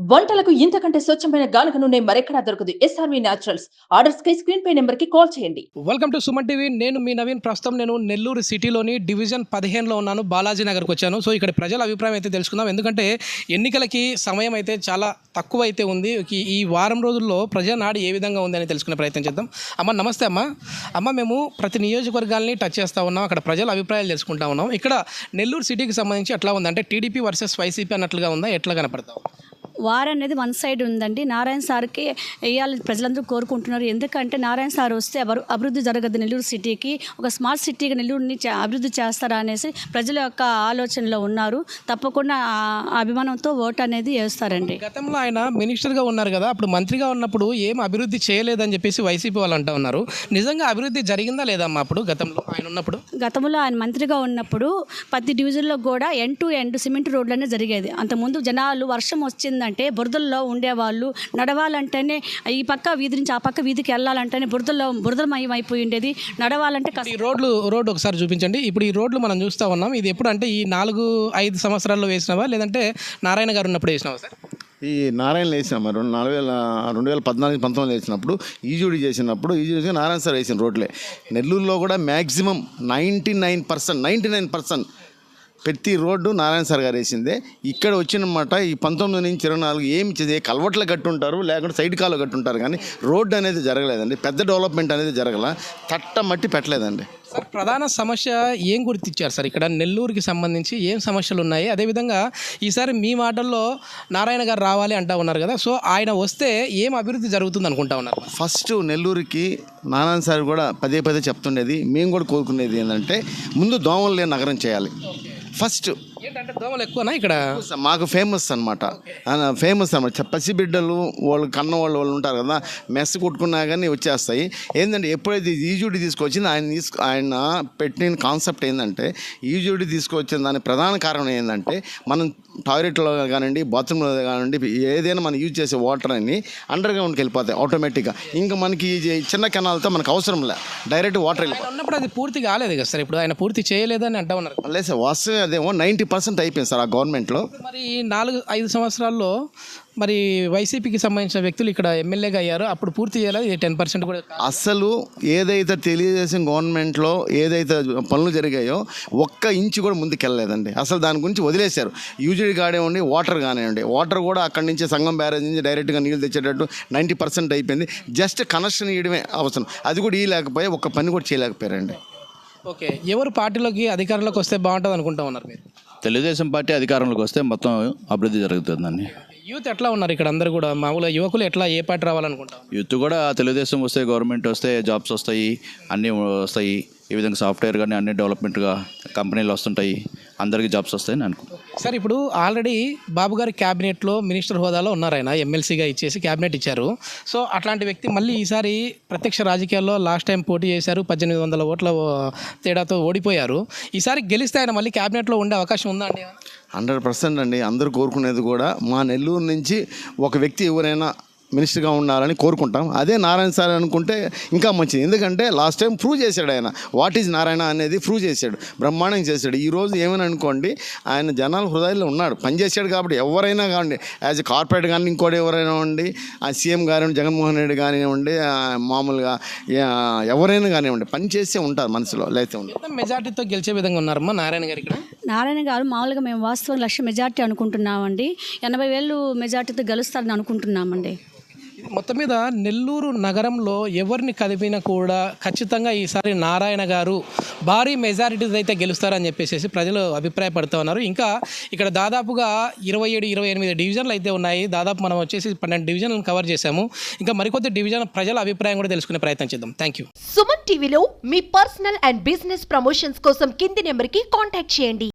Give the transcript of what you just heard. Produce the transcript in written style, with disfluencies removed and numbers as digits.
వంటలకు ఇంతకంటే స్వచ్ఛమైన గానుగ నూనె మరెక్కడా దొరకదు. SRV naturals. ఆర్డర్స్ కై స్క్రీన్ పై నెంబర్ కి కాల్ చేయండి. Welcome to Suman TV. నేను మీ నవీన్. ప్రస్తుతం నేను నెల్లూరు సిటీలోని డివిజన్ 15లో ఉన్నాను. బాలాజీ నగర్కి వచ్చాను. సో ఇక్కడ ప్రజల అభిప్రాయం అయితే తెలుసుకుందాం. ఎందుకంటే ఎన్నికలకి సమయం అయితే చాలా తక్కువ అయితే ఉంది. ఈ వారం రోజుల్లో ప్రజానాడి ఏ విధంగా ఉంది అని తెలుసుకునే ప్రయత్నం చేద్దాం. అమ్మ నమస్తే అమ్మ. మేము ప్రతి నియోజకవర్గాల్ని టచ్ చేస్తూ ఉన్నాం. అక్కడ ప్రజల అభిప్రాయాలు తెలుసుకుంటా ఉన్నాం. ఇక్కడ నెల్లూరు సిటీకి సంబంధించి ఎట్లా ఉంది అంటే టీడీపీ వర్సెస్ వైసీపీ అన్నట్లుగా ఉందా, ఎట్లా కనపడతావు? వార్ అనేది వన్ సైడ్ ఉందండి. నారాయణ సార్కి వేయాలి ప్రజలందరూ కోరుకుంటున్నారు. ఎందుకంటే నారాయణ సార్ వస్తే అభివృద్ధి జరగదు నెల్లూరు సిటీకి. ఒక స్మార్ట్ సిటీగా నెల్లూరుని అభివృద్ధి చేస్తారా అనేసి ప్రజల యొక్క ఆలోచనలో ఉన్నారు. తప్పకుండా అభిమానంతో ఓటు అనేది వేస్తారండి. గతంలో ఆయన మినిస్టర్గా ఉన్నారు కదా, అప్పుడు మంత్రిగా ఉన్నప్పుడు ఏం అభివృద్ధి చేయలేదని చెప్పేసి వైసీపీ వాళ్ళు అంటూ ఉన్నారు. నిజంగా అభివృద్ధి జరిగిందా లేదా అమ్మా అప్పుడు గతంలో ఆయన ఉన్నప్పుడు? గతంలో ఆయన మంత్రిగా ఉన్నప్పుడు ప్రతి డివిజన్లో కూడా ఎండ్ టు ఎండ్ సిమెంట్ రోడ్లనే జరిగేది. అంతకుముందు జనాలు వర్షం వచ్చిందంటే బురదల్లో ఉండేవాళ్ళు. నడవాలంటేనే ఈ పక్క వీధి నుంచి ఆ పక్క వీధికి వెళ్ళాలంటేనే బురదమయం అయిపోయి ఉండేది. నడవాలంటే ఈ రోడ్డు ఒకసారి చూపించండి. ఇప్పుడు ఈ రోడ్లు మనం చూస్తూ ఉన్నాం. ఇది ఎప్పుడు అంటే ఈ 4-5 సంవత్సరాల్లో వేసినావా లేదంటే నారాయణ గారు ఉన్నప్పుడు వేసినావా సార్? ఈ నారాయణ వేసినాం 2014-19 వేసినప్పుడు ఈజూడి చేసినప్పుడు నారాయణ సార్ వేసిన రోడ్లే. నెల్లూరులో కూడా మ్యాక్సిమం 99% ప్రతి రోడ్డు నారాయణ సార్ గారు వేసిందే. ఇక్కడ వచ్చినమాట ఈ 19 నుంచి 24 ఏమి చేసే కల్వట్లు కట్టుంటారు, లేకుంటే సైడ్ కాలు కట్టుంటారు, కానీ రోడ్డు అనేది జరగలేదండి. పెద్ద డెవలప్మెంట్ అనేది జరగల, మట్టి పెట్టలేదండి. సార్ ప్రధాన సమస్య ఏం గుర్తించారు సార్? ఇక్కడ నెల్లూరుకి సంబంధించి ఏం సమస్యలు ఉన్నాయి? అదేవిధంగా ఈసారి మీ మాటల్లో నారాయణ గారు రావాలి అంటూ ఉన్నారు కదా, సో ఆయన వస్తే ఏం అభివృద్ధి జరుగుతుంది అనుకుంటా ఉన్నారు? ఫస్ట్ నెల్లూరుకి నారాయణ సార్ కూడా పదే చెప్తుండేది, మేము కూడా కోరుకునేది ఏంటంటే ముందు దోమలు లేని నగరం చేయాలి. ఫస్ట్ ఏంటంటే దోమలు ఎక్కువనా ఇక్కడ? మాకు ఫేమస్ అనమాట. పసిబిడ్డలు వాళ్ళు కన్నవాళ్ళు ఉంటారు కదా, మెస్ కొట్టుకున్నా కానీ వచ్చేస్తాయి. ఏంటంటే ఎప్పుడైతే ఈజూడి తీసుకొచ్చింది ఆయన పెట్టిన కాన్సెప్ట్ ఏంటంటే, ఈజూడి తీసుకొచ్చిన దాని ప్రధాన కారణం ఏంటంటే, మనం టాయిలెట్లో కానివ్వండి, బాత్రూంలో కానివ్వండి, ఏదైనా మనం యూజ్ చేసే వాటర్ అని అండర్ గ్రౌండ్కి వెళ్ళిపోతాయి ఆటోమేటిక్గా. ఇంకా మనకి చిన్న కెనాల్తో మనకు అవసరం లేదు, డైరెక్ట్ వాటర్ వెళ్ళిపోతుంది. ఉన్నప్పుడు అది పూర్తి కాలేదు కదా సార్, ఇప్పుడు ఆయన పూర్తి చేయలేదని అంటూ ఉన్నారు. లేదు సార్, వస్తే అదేమో 90% అయిపోయింది సార్ ఆ గవర్నమెంట్లో. మరి 4-5 సంవత్సరాల్లో మరి వైసీపీకి సంబంధించిన వ్యక్తులు ఇక్కడ ఎమ్మెల్యేగా అయ్యారు, అప్పుడు పూర్తి చేయలేదు. 10% కూడా అసలు ఏదైతే తెలుగుదేశం గవర్నమెంట్లో ఏదైతే పనులు జరిగాయో ఒక్క ఇంచు కూడా ముందుకెళ్ళలేదండి. అసలు దాని గురించి వదిలేశారు. యూజీ కానివ్వండి, వాటర్ కానివ్వండి, వాటర్ కూడా అక్కడి నుంచి సంగం బ్యారేజ్ నుంచి డైరెక్ట్గా నీళ్ళు తెచ్చేటట్టు 90% అయిపోయింది. జస్ట్ కనెక్షన్ ఇవ్వడమే అవసరం, అది కూడా ఇవ్వలేకపోయి ఒక్క పని కూడా చేయలేకపోయారండి. ఓకే, ఎవరు పార్టీలోకి అధికారంలోకి వస్తే బాగుంటుంది అనుకుంటా ఉన్నారు మీరు? తెలుగుదేశం పార్టీ అధికారంలోకి వస్తే మొత్తం అభివృద్ధి జరుగుతుందండి. యూత్ ఎట్లా ఉన్నారు ఇక్కడ? అందరూ కూడా మామూలుగా యువకులు ఎట్లా ఏ పార్టీ రావాలనుకుంటాం? యూత్ కూడా తెలుగుదేశం వస్తే, గవర్నమెంట్ వస్తే జాబ్స్ వస్తాయి, అన్నీ వస్తాయి. ఈ విధంగా సాఫ్ట్వేర్ కానీ అన్ని డెవలప్మెంట్గా కంపెనీలు వస్తుంటాయి, అందరికీ జాబ్స్ వస్తాయని అనుకుంటాం. సార్ ఇప్పుడు ఆల్రెడీ బాబు గారి క్యాబినెట్లో మినిస్టర్ హోదాలో ఉన్నారు. ఆయన ఎమ్మెల్సీగా ఇచ్చేసి క్యాబినెట్ ఇచ్చారు. సో అట్లాంటి వ్యక్తి మళ్ళీ ఈసారి ప్రత్యక్ష రాజకీయాల్లో లాస్ట్ టైం పోటీ చేశారు, 1800 ఓట్ల తేడాతో ఓడిపోయారు. ఈసారి గెలిస్తే ఆయన మళ్ళీ క్యాబినెట్లో ఉండే అవకాశం ఉందా అండి? 100% అండి. అందరూ కోరుకునేది కూడా మా నెల్లూరు నుంచి ఒక వ్యక్తి ఎవరైనా మినిస్టర్గా ఉండాలని కోరుకుంటాం. అదే నారాయణ సార్ అనుకుంటే ఇంకా మంచిది. ఎందుకంటే లాస్ట్ టైం ప్రూవ్ చేశాడు ఆయన, వాట్ ఈజ్ నారాయణ అనేది ప్రూవ్ చేశాడు, బ్రహ్మాండంగా చేశాడు. ఈరోజు ఏమని అనుకోండి, ఆయన జనాల హృదయాల్లో ఉన్నాడు, పనిచేశాడు. కాబట్టి ఎవరైనా కానివ్వండి, యాజ్ ఎ కార్పొరేట్ కానీ ఇంకోటి ఎవరైనా ఉండి, ఆ సీఎం గారు జగన్మోహన్ రెడ్డి కానివ్వండి, మామూలుగా ఎవరైనా కానివ్వండి, పనిచేసే ఉంటారు మనసులో. లేకపోతే మెజార్టీతో గెలిచే విధంగా ఉన్నారమ్మా నారాయణ గారు ఇక్కడ? నారాయణ గారు మామూలుగా మేము వాస్తవం 1,00,000 మెజార్టీ అనుకుంటున్నామండి. 80,000 మెజార్టీతో గెలుస్తారని అనుకుంటున్నామండి. మొత్తం మీద నెల్లూరు నగరంలో ఎవరిని కదిపినా కూడా ఖచ్చితంగా ఈసారి నారాయణ గారు భారీ మెజారిటీస్ అయితే గెలుస్తారని చెప్పేసి ప్రజలు అభిప్రాయపడుతూ ఉన్నారు. ఇంకా ఇక్కడ దాదాపుగా 27-28 డివిజన్లు అయితే ఉన్నాయి. దాదాపు మనం వచ్చేసి 12 డివిజన్లను కవర్ చేశాము. ఇంకా మరికొద్ది డివిజన్ ప్రజల అభిప్రాయం కూడా తెలుసుకునే ప్రయత్నం చేద్దాం. Thank you. సుమన్ టీవీలో మీ పర్సనల్ అండ్ బిజినెస్ ప్రమోషన్స్ కోసం కింది నెంబర్కి కాంటాక్ట్ చేయండి.